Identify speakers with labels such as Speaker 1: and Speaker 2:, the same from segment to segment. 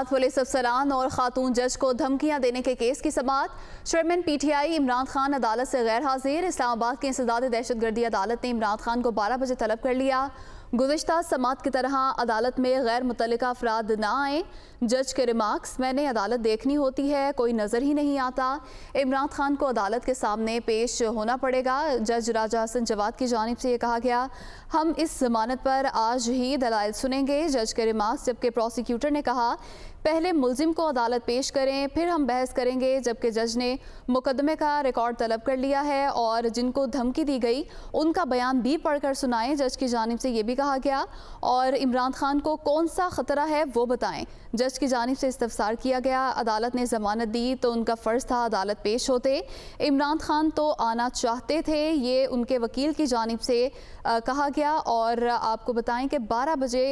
Speaker 1: Police अफसरान और खातून जज को धमकियां देने के केस की समाअत। चेयरमैन पीटीआई इमरान खान अदालत से गैर हाजिर। इस्लामाबाद की इंसदाद दहशतगर्दी अदालत ने इमरान खान को 12 बजे तलब कर लिया। गुज़िश्ता समाअत की तरह अदालत में गैर मुतल्लिका अफराद ना आए। जज के रिमार्क्स, मैंने अदालत देखनी होती है, कोई नज़र ही नहीं आता। इमरान खान को अदालत के सामने पेश होना पड़ेगा। जज राजा हसन जवाद की जानिब से ये कहा गया, हम इस जमानत पर आज ही दलाइल सुनेंगे। जज के रिमार्क्स, जबकि प्रोसिक्यूटर ने कहा पहले मुल्जिम को अदालत पेश करें फिर हम बहस करेंगे। जबकि जज ने मुकदमे का रिकॉर्ड तलब कर लिया है और जिनको धमकी दी गई उनका बयान भी पढ़कर सुनाएं। जज की जानिब से ये भी कहा गया और इमरान खान को कौन सा ख़तरा है वो बताएं। जज की जानिब से इस्तफसार किया गया। अदालत ने ज़मानत दी तो उनका फ़र्ज़ था अदालत पेश होते। इमरान खान तो आना चाहते थे, ये उनके वकील की जानिब से कहा गया। और आपको बताएं कि 12 बजे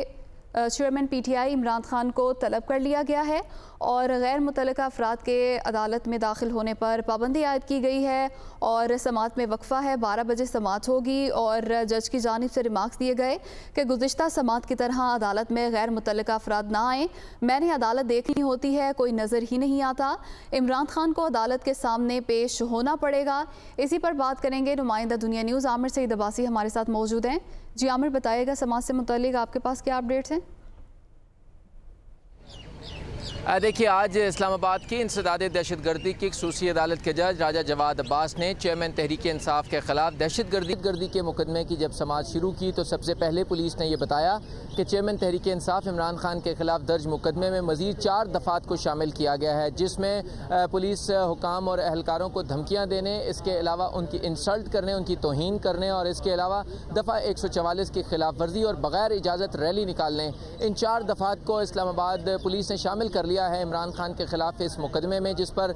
Speaker 1: चेयरमैन पीटीआई इमरान खान को तलब कर लिया गया है और गैर मुतल्लिका अफराद के अदालत में दाखिल होने पर पाबंदी आयद की गई है और समाअत में वक्फा है। 12 बजे समाअत होगी और जज की जानिब से रिमार्क्स दिए गए कि गुज़िश्ता समाअत की तरह अदालत में गैर मुतल्लिका अफराद ना आएँ। मैंने अदालत देखनी होती है, कोई नज़र ही नहीं आता। इमरान खान को अदालत के सामने पेश होना पड़ेगा। इसी पर बात करेंगे नुमाइंदा दुनिया न्यूज़ आमिर सईद अब्बासी हमारे साथ मौजूद हैं। जी आमिर, बताइएगा समाअत से मुतल्लिक आपके पास क्या अपडेट्स हैं?
Speaker 2: देखिए, आज इस्लामाबाद की इंसदाद दहशतगर्दी की खसूसी अदालत के जज राजा जवाद अब्बास ने चेयरमैन तहरीक इंसाफ के खिलाफ दहशतगर्दी के मुकदमे की जब समाअत शुरू की तो सबसे पहले पुलिस ने यह बताया कि चेयरमैन तहरीक इंसाफ इमरान खान के खिलाफ दर्ज मुकदमे में मजीद 4 दफ़ात को शामिल किया गया है, जिसमें पुलिस हुकाम और एहलकारों को धमकियाँ देने, इसके अलावा उनकी इंसल्ट करने, उनकी तौहीन करने और इसके अलावा दफ़ा 144 की खिलाफ वर्जी और बगैर इजाज़त रैली निकालने, इन 4 दफ़ात को इस्लामाबाद पुलिस ने शामिल कर लिया है इमरान खान के खिलाफ इस मुकदमे में, जिस पर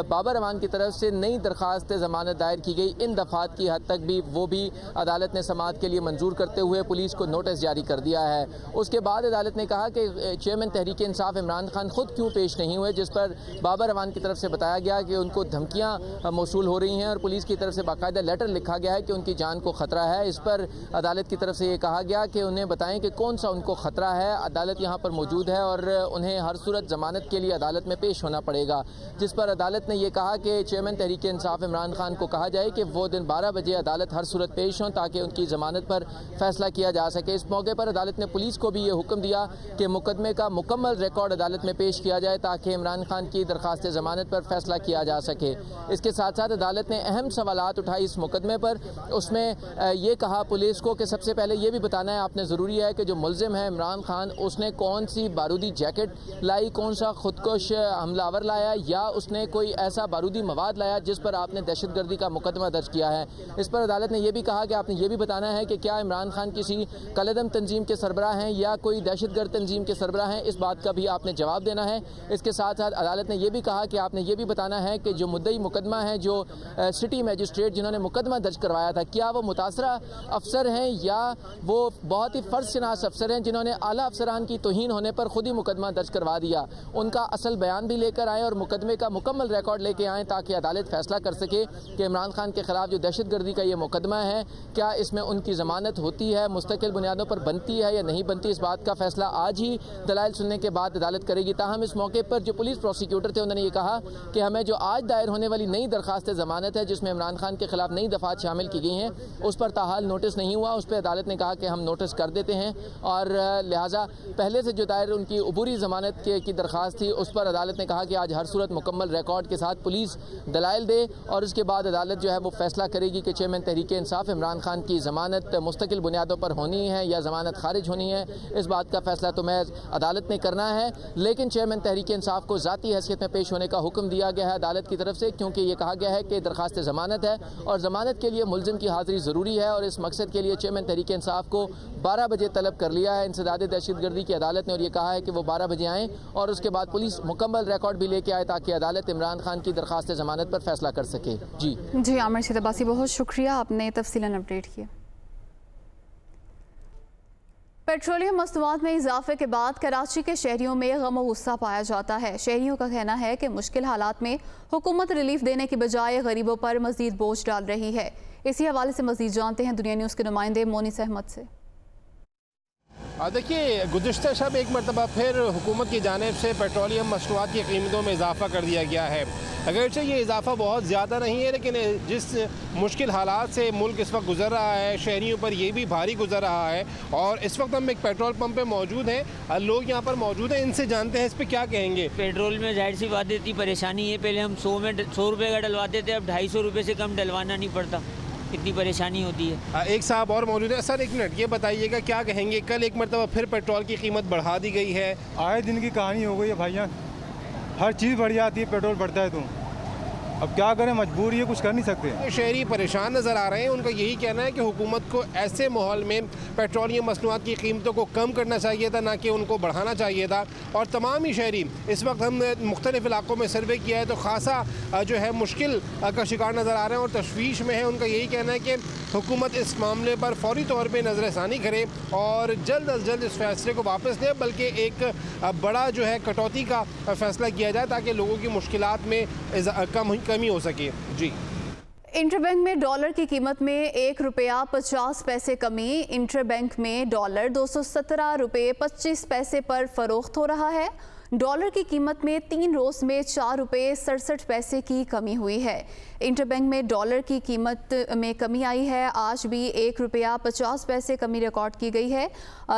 Speaker 2: बाबर अवान की तरफ से नई दरखास्त जमानत दायर की गई। इन दफ़ात की हद तक भी वो भी अदालत ने समाअत के लिए मंजूर करते हुए पुलिस को नोटिस जारी कर दिया है। उसके बाद अदालत ने कहा कि चेयरमैन तहरीक इंसाफ इमरान खान खुद क्यों पेश नहीं हुए, जिस पर बाबर अवान की तरफ से बताया गया कि उनको धमकियाँ मौसूल हो रही हैं और पुलिस की तरफ से बाकायदा लेटर लिखा गया है कि उनकी जान को ख़तरा है। इस पर अदालत की तरफ से ये कहा गया कि उन्हें बताएं कि कौन सा उनको ख़तरा है। अदालत यहाँ पर मौजूद है और उन्हें हर सूरत जमानत के लिए अदालत में पेश होना पड़ेगा, जिस पर अदालत ने यह कहा कि चेयरमैन तहरीक इंसाफ इमरान खान को कहा जाए कि वो दिन 12 बजे अदालत हर सूरत पेश हों ताकि उनकी जमानत पर फैसला किया जा सके। इस मौके पर अदालत ने पुलिस को भी ये हुक्म दिया कि मुकदमे का मुकम्मल रिकॉर्ड अदालत में पेश किया जाए ताकि इमरान खान की दरखास्त जमानत पर फैसला किया जा सके। इसके साथ साथ अदालत ने अहम सवालात उठाई इस मुकदमे पर। उसमें ये कहा पुलिस को कि सबसे पहले ये भी बताना है आपने, ज़रूरी है कि जो मुलजिम है इमरान खान, उसने कौन सी बारूदी जैकेट लाई, कौन सा खुदकुश हमलावर लाया या उसने कोई ऐसा बारूदी मवाद लाया जिस पर आपने दहशतगर्दी का मुकदमा दर्ज किया है। इस पर अदालत ने यह भी कहा कि आपने ये भी बताना है कि क्या इमरान खान किसी कलदम तंजीम के सरबराह हैं या कोई दहशतगर्द तंजीम के सरबराह हैं, इस बात का भी आपने जवाब देना है। इसके साथ साथ अदालत ने यह भी कहा कि आपने ये भी बताना है कि जो मुद्दई मुकदमा है, जो सिटी मजिस्ट्रेट जिन्होंने मुकदमा दर्ज करवाया था, क्या वो मुतासरा अफसर हैं या वो बहुत ही फर्जशनास अफसर हैं जिन्होंने आला अफसरान की तौहीन होने पर खुद ही मुकदमा दर्ज करवा दिया। उनका असल बयान भी लेकर आए और मुकदमे का मुकम्मल रिकॉर्ड लेके आए ताकि अदालत फैसला कर सके कि इमरान खान के खिलाफ जो दहशतगर्दी का ये मुकदमा है, क्या इसमें उनकी ज़मानत होती है, मुस्तकिल बुनियादों पर बनती है या नहीं बनती। इस बात का फैसला आज ही दलाइल सुनने के बाद अदालत करेगी। ताहम इस मौके पर जो पुलिस प्रोसिक्यूटर थे उन्होंने ये कहा कि हमें जो आज दायर होने वाली नई दरखास्त जमानत है जिसमें इमरान खान के खिलाफ नई दफ़ात शामिल की गई हैं, उस पर ताहाल नोटिस नहीं हुआ। उस पर अदालत ने कहा कि हम नोटिस कर देते हैं और लिहाजा पहले से जो दायर उनकी अबूरी ज़मानत की दरखास्त थी उस पर अदालत ने कहा कि आज हर सूरत मुकम्मल रिकॉर्ड के साथ पुलिस दलाइल दे और उसके बाद अदालत जो है वो फैसला करेगी कि चेयरमैन तहरीक इंसाफ इमरान खान की ज़मानत मुस्तकिल बुनियादों पर होनी है या ज़मानत खारिज होनी है। इस बात का फैसला तो महज अदालत ने करना है, लेकिन चेयरमैन तहरीक इंसाफ को ज़ाती हैसियत में पेश होने का हुक्म दिया गया है अदालत की तरफ से, क्योंकि ये कहा गया है कि दरखास्त ज़मानत है और ज़मानत के लिए मुलजिम की हाज़िरी ज़रूरी है और इस मकसद के लिए चेयरमैन तहरीक इंसाफ को 12 बजे तलब कर लिया है इंसदाद दहशतगर्दी की अदालत ने और ये कहा है कि वो 12 बजे आएँ और उसके बाद पुलिस मुकम्मल रिकॉर्ड भी लेके आए ताकि अदालत इमरान खान की दरखास्त जमानत पर फैसला कर सके। जी
Speaker 1: आमिर सईद अब्बासी, बहुत शुक्रिया, आपने तफसीलन अपडेट किया। पेट्रोलियम मसनूआत में इजाफे के बाद कराची के शहरियों में गम और गुस्सा पाया जाता है। शहरियों का कहना है कि मुश्किल हालात में हुकूमत रिलीफ देने की बजाय गरीबों पर मजीद बोझ डाल रही है। इसी हवाले से मजीद जानते हैं दुनिया न्यूज़ के नुमाइंदे मोनिस अहमद से।
Speaker 3: देखिए, गुज़िश्ता शब एक मरतबा फिर हुकूमत की जानिब से पेट्रोलियम मसनूआत की कीमतों में इजाफ़ा कर दिया गया है। अगरचे ये इजाफ़ा बहुत ज़्यादा नहीं है, लेकिन जिस मुश्किल हालात से मुल्क इस वक्त गुजर रहा है, शहरियों पर ये भी भारी गुजर रहा है। और इस वक्त हम एक पेट्रोल पंप पे मौजूद हैं, लोग यहाँ पर मौजूद हैं, इनसे जानते हैं इस पर क्या कहेंगे।
Speaker 4: पेट्रोल में जाहिर सी बात इतनी परेशानी है, पहले हम 100 रुपये का डलवाते थे, अब 250 रुपये से कम डलवाना नहीं पड़ता, इतनी परेशानी होती है।
Speaker 3: एक साहब और मौजूद है। सर एक मिनट, ये बताइएगा क्या कहेंगे, कल एक मरतबा फिर पेट्रोल की कीमत बढ़ा दी गई है।
Speaker 5: आए दिन की कहानी हो गई है भाईजान, हर चीज़ बढ़ जाती है, पेट्रोल बढ़ता है तो अब क्या करें, मजबूरी है, कुछ कर नहीं सकते।
Speaker 3: शहरी परेशान नज़र आ रहे हैं, उनका यही कहना है कि हुकूमत को ऐसे माहौल में पेट्रोलियम मसनूआत की कीमतों को कम करना चाहिए था, ना कि उनको बढ़ाना चाहिए था। और तमाम ही शहरी, इस वक्त हमने मुख्तलिफ इलाकों में सर्वे किया है तो ख़ासा जो है मुश्किल का शिकार नज़र आ रहे हैं और तशवीश में है। उनका यही कहना है कि हुकूमत इस मामले पर फौरी तौर पर नज़रसानी करे और जल्द अज जल्द इस फैसले को वापस ले, बल्कि एक बड़ा जो है कटौती का फैसला किया जाए ताकि लोगों की मुश्किलात में कमी हो सके। जी,
Speaker 1: इंटरबैंक में डॉलर की कीमत में ₹1.50 कमी। इंटरबैंक में डॉलर 217 रुपये 25 पैसे पर फरोख्त हो रहा है। डॉलर की कीमत में 3 रोज़ में 4 रुपये 67 पैसे की कमी हुई है। इंटरबैंक में डॉलर की कीमत में कमी आई है। आज भी ₹1.50 कमी रिकॉर्ड की गई है।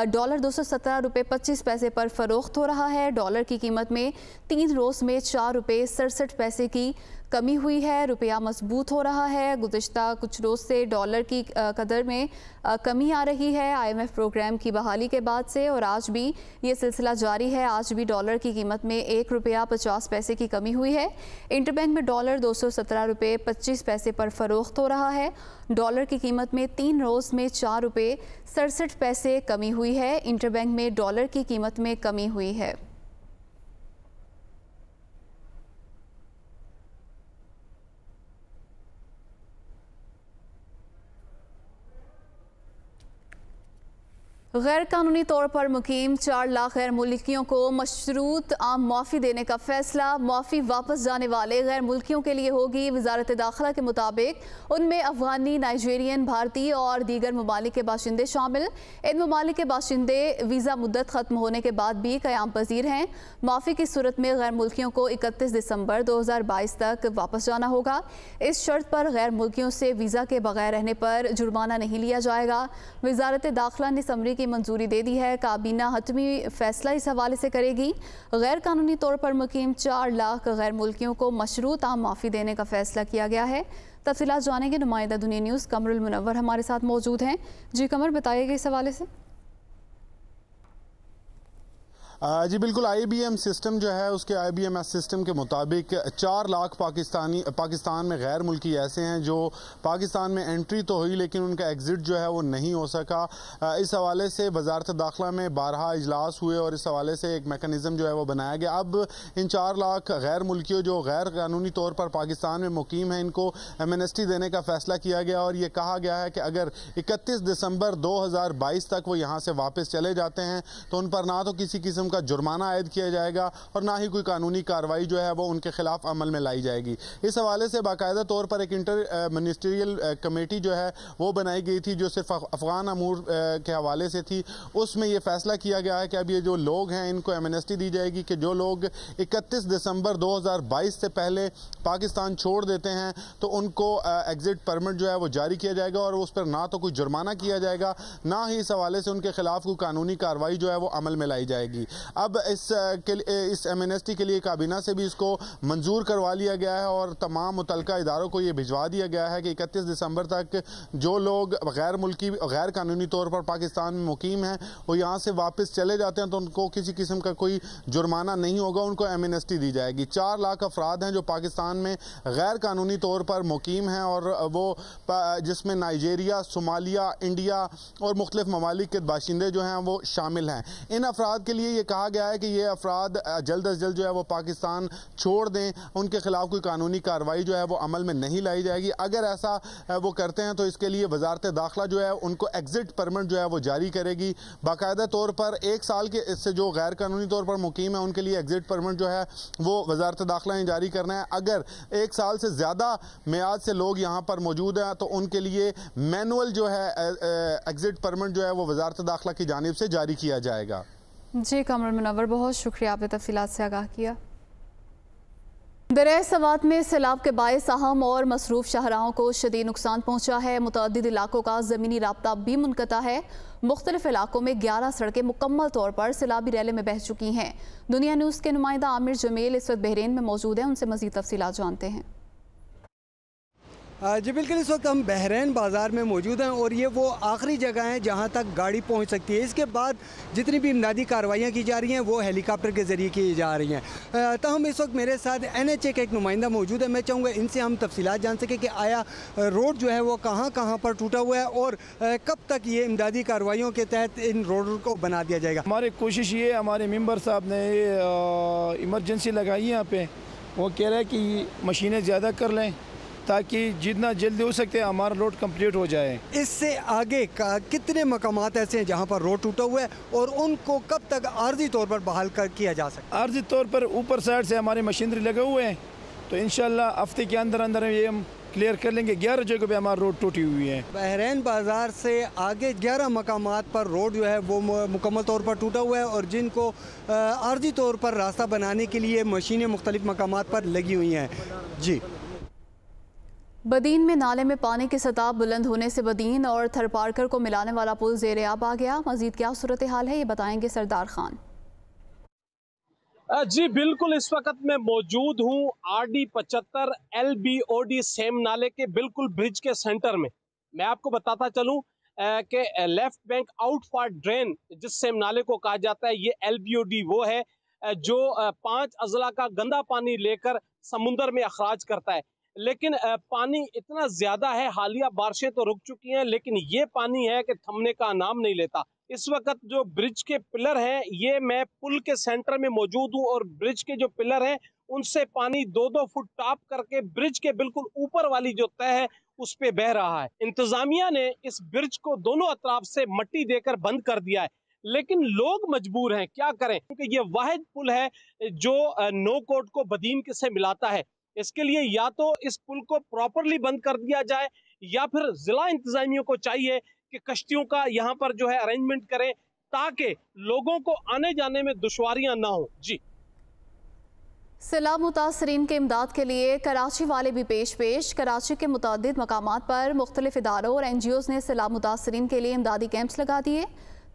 Speaker 1: डॉलर 217 रुपये 25 पैसे पर फरोख्त हो रहा है। डॉलर की कीमत में 3 रोज़ में 4 रुपये 67 पैसे की कमी हुई है। रुपया मजबूत हो रहा है। गुज़िश्ता कुछ रोज़ से डॉलर की कदर में कमी आ रही है IMF प्रोग्राम की बहाली के बाद से, और आज भी ये सिलसिला जारी है। आज भी डॉलर की कीमत में ₹1.50 की कमी हुई है। इंटरबैंक में डॉलर 217 रुपये 25 पैसे पर फरोख्त हो रहा है। डॉलर की कीमत में 3 रोज़ में 4 रुपये 67 पैसे कमी हुई है। इंटरबैंक में डॉलर की कीमत में कमी हुई है। गैर कानूनी तौर पर मुकीम 4 लाख गैर मुल्कियों को मशरूत आम मुआफ़ी देने का फैसला। मुआफ़ी वापस जाने वाले गैर मुल्कियों के लिए होगी। वजारत दाखिला के मुताबिक उनमें अफ़गानी, नाइजीरियन, भारतीय और दीगर ममालिक के बाशिंदे शामिल। इन ममालिक के बाशिंदे वीज़ा मुद्दत ख़त्म होने के बाद भी क़याम पज़ीर हैं। मुआफ़ी की सूरत में गैर मुल्कियों को 31 दिसंबर 2022 तक वापस जाना होगा। इस शर्त पर गैर मुल्कियों से वीज़ा के बगैर रहने पर जुर्माना नहीं लिया जाएगा। वजारत दाखिला ने समरी की मंजूरी दे दी है। काबीना हतमी फैसला इस हवाले से करेगी। गैर कानूनी तौर पर मुकीम 4 लाख गैर मुल्कियों को मशरूत आम माफ़ी देने का फैसला किया गया है। तफसीलात जानेंगे नुमाइंदा दुनिया न्यूज़ कमरुल मुनव्वर हमारे साथ मौजूद हैं। जी कमर, बताइएगा इस हवाले से।
Speaker 6: जी बिल्कुल, IBM सिस्टम जो है उसके IBMS सिस्टम के मुताबिक 4 लाख पाकिस्तान में गैर मुल्की ऐसे हैं जो पाकिस्तान में एंट्री तो हुई लेकिन उनका एग्ज़िट जो है वो नहीं हो सका। इस हवाले से वजारत दाखिला में 12 इजलास हुए और इस हवाले से एक मेकनिज़म जो है वो बनाया गया। अब इन 4 लाख गैर मुल्कियों जो गैर कानूनी तौर पर पाकिस्तान में मुकीम हैं, इनको एमनेस्टी देने का फैसला किया गया और ये कहा गया है कि अगर 31 दिसंबर 2022 तक वो यहाँ से वापस चले जाते हैं तो उन पर ना तो किसी किस्म का जुर्माना आयद किया जाएगा और ना ही कोई कानूनी कार्रवाई जो है वो उनके खिलाफ अमल में लाई जाएगी। इस हवाले से बाकायदा तौर पर एक इंटर मिनिस्ट्रियल कमेटी जो है वो बनाई गई थी जो सिर्फ अफगान अमूर के हवाले से थी। उसमें यह फैसला किया गया है कि अब ये जो लोग हैं इनको एमनेस्टी दी जाएगी कि जो लोग 31 दिसंबर 2022 से पहले पाकिस्तान छोड़ देते हैं तो उनको एग्जिट परमिट जो है वो जारी किया जाएगा और उस पर ना तो कोई जुर्माना किया जाएगा ना ही इस हवाले से उनके खिलाफ कोई कानूनी कार्रवाई जो है वो अमल में लाई जाएगी। अब इस एमनेस्टी के लिए काबीना से भी इसको मंजूर करवा लिया गया है और तमाम मुतलका इदारों को ये भिजवा दिया गया है कि 31 दिसंबर तक जो लोग गैर मुल्की गैर कानूनी तौर पर पाकिस्तान में मुकीम हैं वो यहाँ से वापस चले जाते हैं तो उनको किसी किस्म का कोई जुर्माना नहीं होगा, उनको एमनेस्टी दी जाएगी। 4 लाख अफराद हैं जो पाकिस्तान में गैर कानूनी तौर पर मुकीम हैं और वो जिसमें नाइजीरिया, सोमालिया, इंडिया और मुख्तलिफ ममालिक के बाशिंदे जो हैं वो शामिल हैं। इन अफराद के लिए ये कहा गया है कि ये अफराद जल्द अज जल्द जो है वो पाकिस्तान छोड़ दें, उनके खिलाफ कोई कानूनी कार्रवाई जो है वो अमल में नहीं लाई जाएगी। अगर ऐसा वो करते हैं तो इसके लिए वजारत दाखिला जो है उनको एग्जिट परमिट जो है वो जारी करेगी। बाकायदा तौर पर 1 साल के इससे जो गैर कानूनी तौर पर मुकीम है उनके लिए एग्जिट परमिट जो है वो वजारत दाखिला ने जारी करना है। अगर 1 साल से ज्यादा मियाद से लोग यहाँ पर मौजूद हैं तो उनके लिए मैनुअल जो है एग्जिट परमिट जो है वो वजारत दाखिला की जानिब से जारी किया जाएगा।
Speaker 1: जी कमर मुनव्वर, बहुत शुक्रिया, आपने तफसीलात से आगाह किया। दरिया सवात में सैलाब के बायस अहम और मसरूफ शाहराहों को शदीद नुकसान पहुंचा है। मुतअद्दिद इलाकों का ज़मीनी राब्ता भी मुनक़ता है। मुख्तलिफ इलाकों में 11 सड़कें मुकम्मल तौर पर सैलाबी रैले में बह चुकी हैं। दुनिया न्यूज़ के नुमाइंदा आमिर जमील इस वक्त बहरीन में मौजूद हैं, उनसे मज़ीद तफसीलात जानते हैं।
Speaker 7: जी बिल्कुल, इस वक्त हम बहरैन बाज़ार में मौजूद हैं और ये वो आखिरी जगह है जहाँ तक गाड़ी पहुँच सकती है। इसके बाद जितनी भी इमदादी कार्रवाइयाँ की जा रही हैं वो हेलीकॉप्टर के ज़रिए की जा रही हैं। तो हम इस वक्त मेरे साथ NHA का एक नुमाइंदा मौजूद है। मैं चाहूँगा इनसे हम तफसीलात जान सकें कि आया रोड जो है वो कहाँ कहाँ पर टूटा हुआ है और कब तक ये इमदादी कार्रवाइयों के तहत इन रोड को बना दिया जाएगा।
Speaker 8: हमारी कोशिश ये, हमारे मेंबर साहब ने इमरजेंसी लगाई है यहाँ पे, वो कह रहे हैं कि मशीनें ज़्यादा कर लें ताकि जितना जल्दी हो सकते हैं हमारा रोड कंप्लीट हो जाए।
Speaker 7: इससे आगे का कितने मकामात ऐसे हैं जहाँ पर रोड टूटा हुआ है और उनको कब तक आर्जी तौर पर बहाल किया जा सकता है?
Speaker 8: आर्जी तौर पर ऊपर साइड से हमारे मशीनरी लगे हुए हैं, तो इंशाल्लाह हफ्ते के अंदर अंदर ये हम क्लियर कर लेंगे। 11 जगह पे हमारा रोड टूटी हुई है।
Speaker 7: बहरैन बाज़ार से आगे 11 मकामात पर रोड जो है वो मुकम्मल तौर पर टूटा हुआ है और जिनको आर्जी तौर पर रास्ता बनाने के लिए मशीनें मुख्तलिफ मकामात पर लगी हुई हैं। जी,
Speaker 1: बदीन में नाले में पानी की सतह बुलंद होने से बदीन और थरपारकर को मिलाने वाला पुल ज़ेरे आब आ गया। मजीद क्या सूरत हाल है ये बताएंगे सरदार खान।
Speaker 9: जी बिल्कुल, इस वक्त मैं मौजूद हूँ RD 75 LBOD सेम नाले के बिल्कुल ब्रिज के सेंटर में। मैं आपको बताता चलूँ कि लेफ्ट बैंक आउटफॉर ड्रेन जिस सेम नाले को कहा जाता है, ये LBOD वो है जो 5 अजला का गंदा पानी लेकर समुंदर में अखराज करता है। लेकिन पानी इतना ज़्यादा है, हालिया बारिशें तो रुक चुकी हैं लेकिन ये पानी है कि थमने का नाम नहीं लेता। इस वक्त जो ब्रिज के पिलर हैं, ये मैं पुल के सेंटर में मौजूद हूँ और ब्रिज के जो पिलर हैं उनसे पानी 2-2 फुट टॉप करके ब्रिज के बिल्कुल ऊपर वाली जो तय है उस पे बह रहा है। इंतजामिया ने इस ब्रिज को दोनों अतराफ से मिट्टी देकर बंद कर दिया है, लेकिन लोग मजबूर हैं, क्या करें, क्योंकि ये वाहिद पुल है जो नो कोट को बदीन से मिलाता है। इसके लिए या तो इस पुल को प्रॉपरली बंद कर दिया जाए या फिर जिला इंतजामिया को चाहिए कि कश्तियों का यहाँ पर जो है अरेंजमेंट करें ताकि लोगों को आने जाने में दुश्वारियां ना हो। जी,
Speaker 1: सैलाब मुतासरीन के इमदाद के लिए कराची वाले भी पेश। कराची के मुतादिद मकामात पर मुख्तलिफ इदारों और NGOs ने सैलाब मुतासरीन के लिए इमदादी कैंप्स लगा दिए।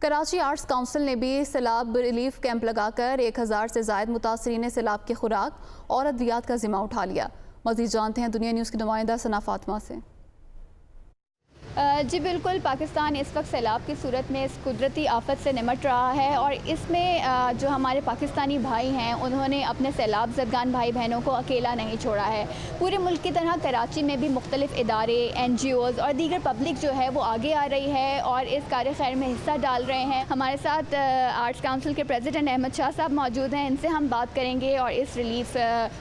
Speaker 1: कराची आर्ट्स काउंसिल ने भी सैलाब रिलीफ कैंप लगाकर 1000 से ज़ायद मुतासरीन सैलाब की खुराक और अद्वियात का जिम्मा उठा लिया। मज़ीद जानते हैं दुनिया न्यूज़ की नुमाइंदा सना फातिमा से।
Speaker 10: जी बिल्कुल, पाकिस्तान इस वक्त सैलाब की सूरत में इस कुदरती आफत से निमट रहा है और इसमें जो हमारे पाकिस्तानी भाई हैं उन्होंने अपने सैलाब ज़दगान भाई बहनों को अकेला नहीं छोड़ा है। पूरे मुल्क की तरह कराची में भी मुख्तलिफ इदारे, NGOs और दीगर पब्लिक जो है वो आगे आ रही है और इस कार्य खैर में हिस्सा डाल रहे हैं। हमारे साथ आर्ट्स काउंसिल के प्रेसिडेंट अहमद शाह साहब मौजूद हैं, इनसे हम बात करेंगे और इस रिलीफ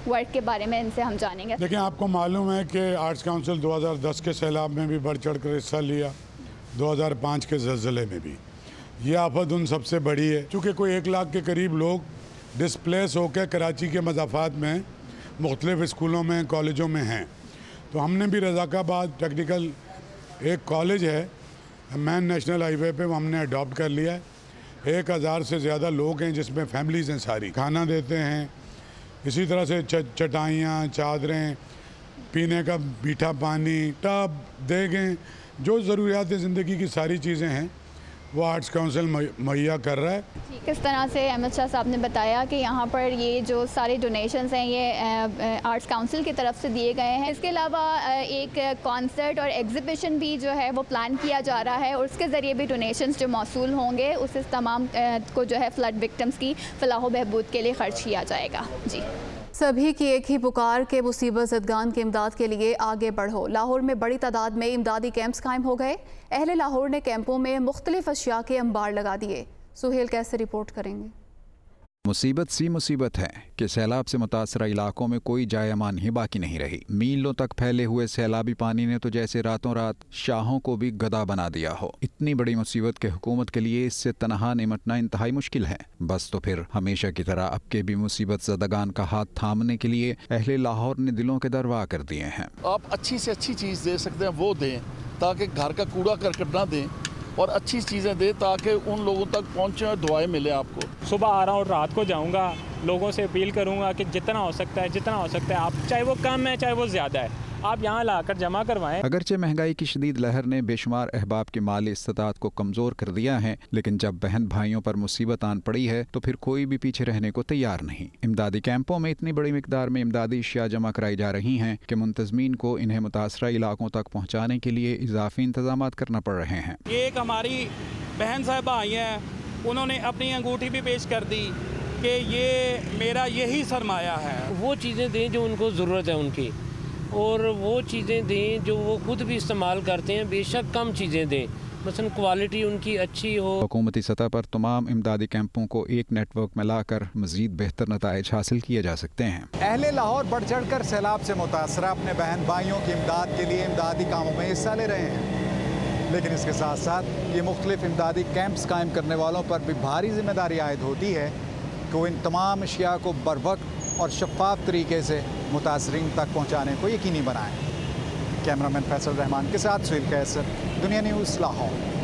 Speaker 10: वर्क के बारे में इनसे हम जानेंगे।
Speaker 11: देखिए, आपको मालूम है कि आर्ट्स काउंसिल 2010 के सैलाब में भी बढ़ चढ़ कर हिस्सा लिया, 2005 के ज़लज़ले में भी। ये आफत उन सबसे बड़ी है चूँकि कोई 1 लाख के करीब लोग डिस्प्लेस होकर कराची के मज़ाफ़ात में मुख्तलिफ़ स्कूलों में, कॉलेजों में हैं। तो हमने भी रज़ाकाबाद टेक्निकल एक कॉलेज है मैन नेशनल हाईवे पे, वो हमने अडॉप्ट कर लिया है। 1000 से ज़्यादा लोग हैं जिसमें फैमिलीज़ हैं, सारी खाना देते हैं। इसी तरह से चटाइयाँ, चादरें, पीने का मीठा पानी, टब, देगें, जो ज़रूरियात ज़िंदगी की सारी चीज़ें हैं वो आर्ट्स काउंसिल मुहैया कर रहा है।
Speaker 10: किस तरह से अहमद शाह साहब ने बताया कि यहाँ पर ये जो सारे डोनेशंस हैं ये आर्ट्स काउंसिल की तरफ से दिए गए हैं। इसके अलावा एक कॉन्सर्ट और एग्जीबिशन भी जो है वो प्लान किया जा रहा है और उसके ज़रिए भी डोनेशंस जो मौसूल होंगे उससे तमाम को जो है फ्लड विक्टिम्स की फलाह बहबूद के लिए खर्च किया जाएगा। जी,
Speaker 1: सभी की एक ही पुकार के मुसीबत ज़दगान की इमदाद के लिए आगे बढ़ो। लाहौर में बड़ी तादाद में इमदादी कैंप्स कायम हो गए। अहले लाहौर ने कैंपों में मुख्तलिफ अशिया के अंबार लगा दिए। सुहेल कैसे रिपोर्ट करेंगे।
Speaker 12: मुसीबत सी मुसीबत है कि सैलाब से मुतासरा इलाकों में कोई जाय अमान ही बाकी नहीं रही। मीलों तक फैले हुए सैलाबी पानी ने तो जैसे रातों रात शाहों को भी गदा बना दिया हो। इतनी बड़ी मुसीबत के हुकूमत के लिए इससे तनहा निमटना इंतहाई मुश्किल है। बस तो फिर हमेशा की तरह अब के भी मुसीबत ज़दगान का हाथ थामने के लिए अहले लाहौर ने दिलों के दरवा कर दिए हैं।
Speaker 13: आप अच्छी से अच्छी चीज़ दे सकते हैं वो दें, ताकि घर का कूड़ा करकट ना दें, और अच्छी चीज़ें दें ताकि उन लोगों तक पहुँचे और दुआएं मिले आपको।
Speaker 14: सुबह आ रहा हूँ और रात को जाऊँगा, लोगों से अपील करूँगा कि जितना हो सकता है आप, चाहे वो कम है चाहे वो ज़्यादा है, आप यहाँ लाकर जमा करवाएं।
Speaker 12: अगरचे महंगाई की शदीद लहर ने बेशुमार अहबाब की माली इस्तात को कमज़ोर कर दिया है, लेकिन जब बहन भाइयों पर मुसीबत आन पड़ी है तो फिर कोई भी पीछे रहने को तैयार नहीं। इमदादी कैंपों में इतनी बड़ी मिकदार में इमदादी अशिया जमा कराई जा रही हैं कि मुंतज़मीन को इन्हें मुतासरा इलाकों तक पहुँचाने के लिए इजाफी इंतजाम करना पड़ रहे हैं।
Speaker 15: एक हमारी बहन साहबा आई हैं, उन्होंने अपनी अंगूठी भी पेश कर दी कि ये मेरा यही सरमाया है।
Speaker 16: वो चीज़ें दें जो उनको ज़रूरत है उनकी, और वो चीज़ें दें जो वो खुद भी इस्तेमाल करते हैं। बेशक कम चीज़ें दें, मसलन क्वालिटी उनकी अच्छी हो।
Speaker 12: हुकूमती सतह पर तमाम इमदादी कैंपों को एक नेटवर्क में लाकर मज़ीद बेहतर नताइज हासिल किए जा सकते हैं।
Speaker 17: अहले लाहौर बढ़ चढ़ कर सैलाब से मुतासरा अपने बहन भाइयों की इमदाद के लिए इमदादी कामों में हिस्सा ले रहे हैं, लेकिन इसके साथ साथ ये मुख्तलिफ इमदादी कैंप्स कायम करने वालों पर भी भारी जिम्मेदारी आयद होती है कि वो इन तमाम अशिया को बरवक्त और शफाफ तरीके से मुतासरीन तक पहुँचाने को यकीनी बनाएं। कैमरामैन फैसल रहमान के साथ सुहेल कैसर, दुनिया news, Lahore.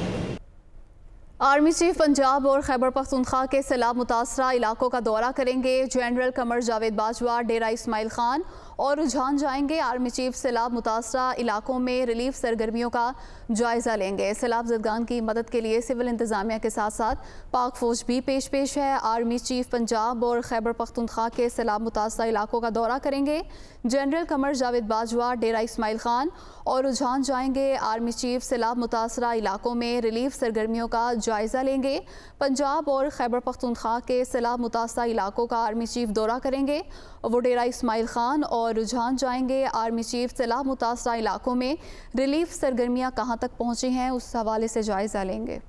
Speaker 1: Army chief Punjab और खैबर पख्तूनख्वा के सैलाब मुतासरा इलाकों का दौरा करेंगे। जनरल कमर जावेद बाजवा डेरा इस्माइल खान और रुझान जाएंगे। आर्मी चीफ सैलाब मुतासरा इलाकों में रिलीफ सरगर्मियों का जायज़ा लेंगे। सैलाब ज़दगान की मदद के लिए सिविल इंतज़ामिया के साथ साथ पाक फ़ौज भी पेश है। आर्मी चीफ पंजाब और खैबर पख्तूनख्वा के सैलाब मुतासरा इलाकों का दौरा करेंगे। जनरल कमर जावेद बाजवा डेरा इस्माइल खान और रुझान जाएंगे। आर्मी चीफ सैलाब मुतासरा इलाकों में रिलीफ सरगर्मियों का जायज़ा लेंगे। पंजाब और खैबर पख्तूनख्वा के सैलाब मुतासरा इलाकों का आर्मी चीफ दौरा करेंगे। वो डेरा इस्माइल खान और रुझान जाएंगे। आर्मी चीफ सैलाब मुतासरा इलाकों में रिलीफ सरगर्मियाँ कहाँ तक पहुँची हैं उस हवाले से जायज़ा लेंगे।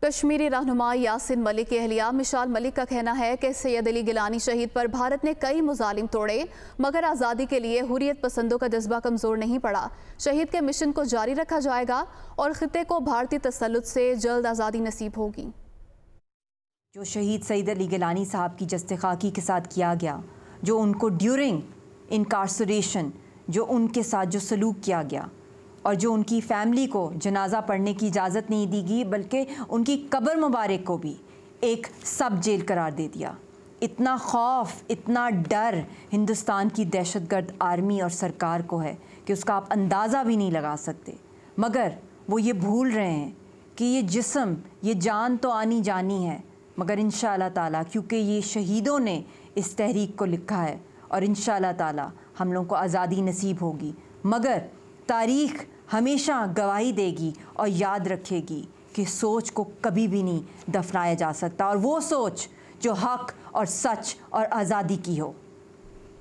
Speaker 1: कश्मीरी रहनुमा यासिन मलिक की अहलिया मिशाल मलिक का कहना है कि सैयद अली गिलानी शहीद पर भारत ने कई मुजालिम तोड़े, मगर आज़ादी के लिए हुर्रियत पसंदों का जज्बा कमज़ोर नहीं पड़ा। शहीद के मिशन को जारी रखा जाएगा और खित्ते को भारतीय तसल्लुत से जल्द आज़ादी नसीब होगी।
Speaker 18: जो शहीद सैयद अली गिलानी साहब की जस्ते खाकी के साथ किया गया, जो उनको ड्यूरिंग इनकार्सरेशन जो उनके साथ जो सलूक किया गया, और जो उनकी फ़ैमिली को जनाजा पढ़ने की इजाज़त नहीं दी गई बल्कि उनकी कब्र मुबारक को भी एक सब जेल करार दे दिया। इतना खौफ, इतना डर हिंदुस्तान की दहशतगर्द आर्मी और सरकार को है कि उसका आप अंदाज़ा भी नहीं लगा सकते। मगर वो ये भूल रहे हैं कि ये जिस्म, ये जान तो आनी जानी है, मगर इंशाअल्लाह ताला क्योंकि ये शहीदों ने इस तहरीक को लिखा है और इंशाअल्लाह ताला हम लोगों को आज़ादी नसीब होगी। मगर तारीख़ हमेशा गवाही देगी और याद रखेगी कि सोच को कभी भी नहीं दफनाया जा सकता, और वो सोच जो हक़ और सच और आज़ादी की हो।